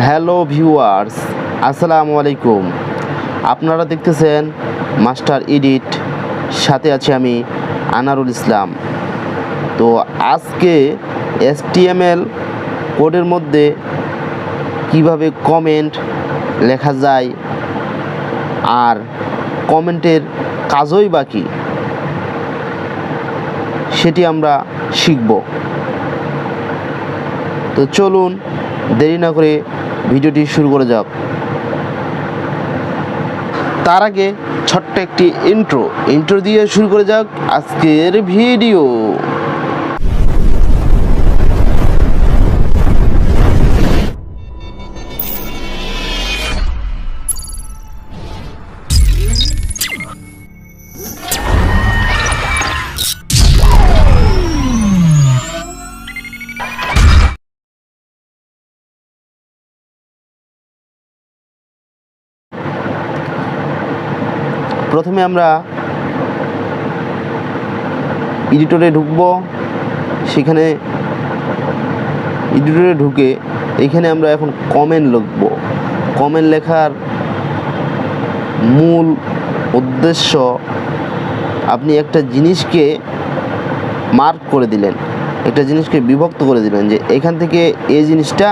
Hello viewers, আসসালামু আলাইকুম। আপনারা দেখতেছেন মাস্টার এডিট, সাথে আছি আমি আনারুল ইসলাম। তো আজকে HTML কোডের মধ্যে কিভাবে কমেন্ট লেখা যায় আর কমেন্টের কাজই বাকি সেটি আমরা শিখব। তো চলুন দেরি না করে ভিডিওটি শুরু করা যাক। তার আগে ছোট্ট একটি ইন্ট্রো দিয়ে শুরু করে যাক আজকের ভিডিও। প্রথমে আমরা এডিটরে ঢুকব। সেখানে এডিটরে ঢুকে এখানে আমরা এখন কমেন্ট লিখব। কমেন্ট লেখার মূল উদ্দেশ্য, আপনি একটা জিনিসকে মার্ক করে দিলেন, একটা জিনিসকে বিভক্ত করে দিলেন যে এখান থেকে এই জিনিসটা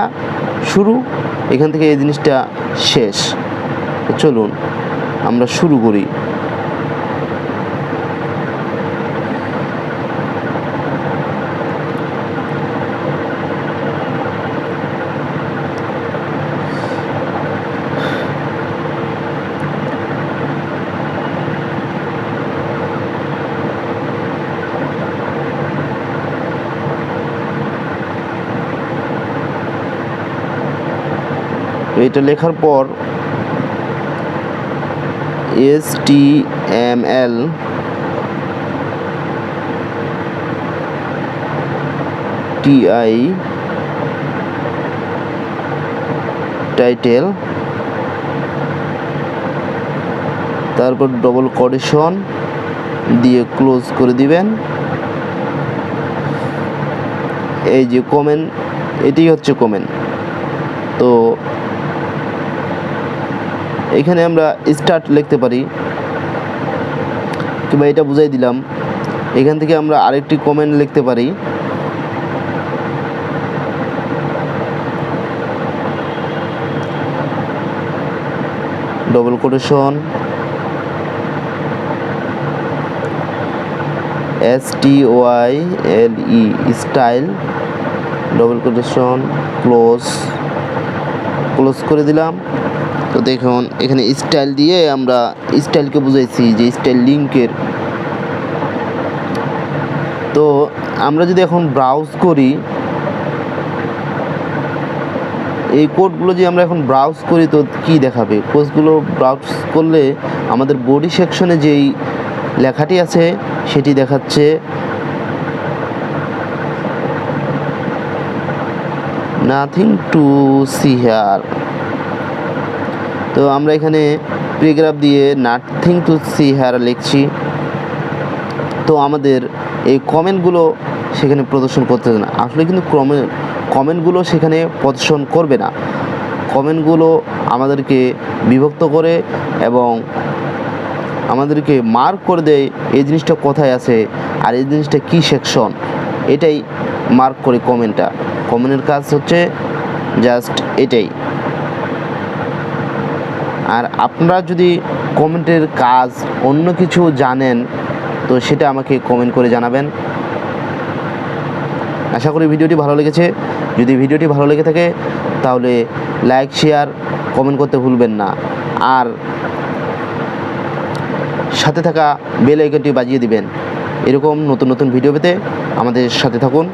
শুরু, এখান থেকে এই জিনিসটা শেষ। চলুন আমরা শুরু করি। এটা লেখার পর HTML টাইটেল, তারপর ডবল কোটেশন দিয়ে ক্লোজ করে দিবেন। এই যে কমেন্ট, এটি হচ্ছে কমেন্ট। তো এখানে আমরা স্টার্ট লিখতে পারি, কিংবা এটা বুঝাই দিলাম। এখান থেকে আমরা আরেকটি কমেন্ট লিখতে পারি। Double quotation STYLE style, double quotation close করে দিলাম। তো দেখুন এখানে স্টাইল দিয়ে আমরা স্টাইলকে বুঝাইছি যে স্টাইল লিঙ্কের। তো আমরা যদি এখন ব্রাউজ করি, এই কোডগুলো যে আমরা এখন ব্রাউজ করি, তো কি দেখাবে? কোডগুলো ব্রাউজ করলে আমাদের বডি সেকশনে যেই লেখাটি আছে সেটি দেখাচ্ছে। Nothing to C here. তো আমরা এখানে প্যারাগ্রাফ দিয়ে নাথিং টু সি হিয়ার লিখছি। তো আমাদের এই কমেন্টগুলো সেখানে প্রদর্শন করতে না, আসলে কিন্তু কমেন্টগুলো সেখানে প্রদর্শন করবে না। কমেন্টগুলো আমাদেরকে বিভক্ত করে এবং আমাদেরকে মার্ক করে দেয় এই জিনিসটা কোথায় আছে আর এই জিনিসটা কি সেকশন, এটাই মার্ক করে কমেন্টের কাজ হচ্ছে জাস্ট এটাই। আর আপনারা যদি কমেন্টের কাজ অন্য কিছু জানেন তো সেটা আমাকে কমেন্ট করে জানাবেন। আশা করি ভিডিওটি ভালো লেগেছে। যদি ভিডিওটি ভালো লেগে থাকে তাহলে লাইক, শেয়ার, কমেন্ট করতে ভুলবেন না। আর সাথে থাকা বেল আইকনটি বাজিয়ে দিবেন। এরকম নতুন নতুন ভিডিও পেতে আমাদের সাথে থাকুন।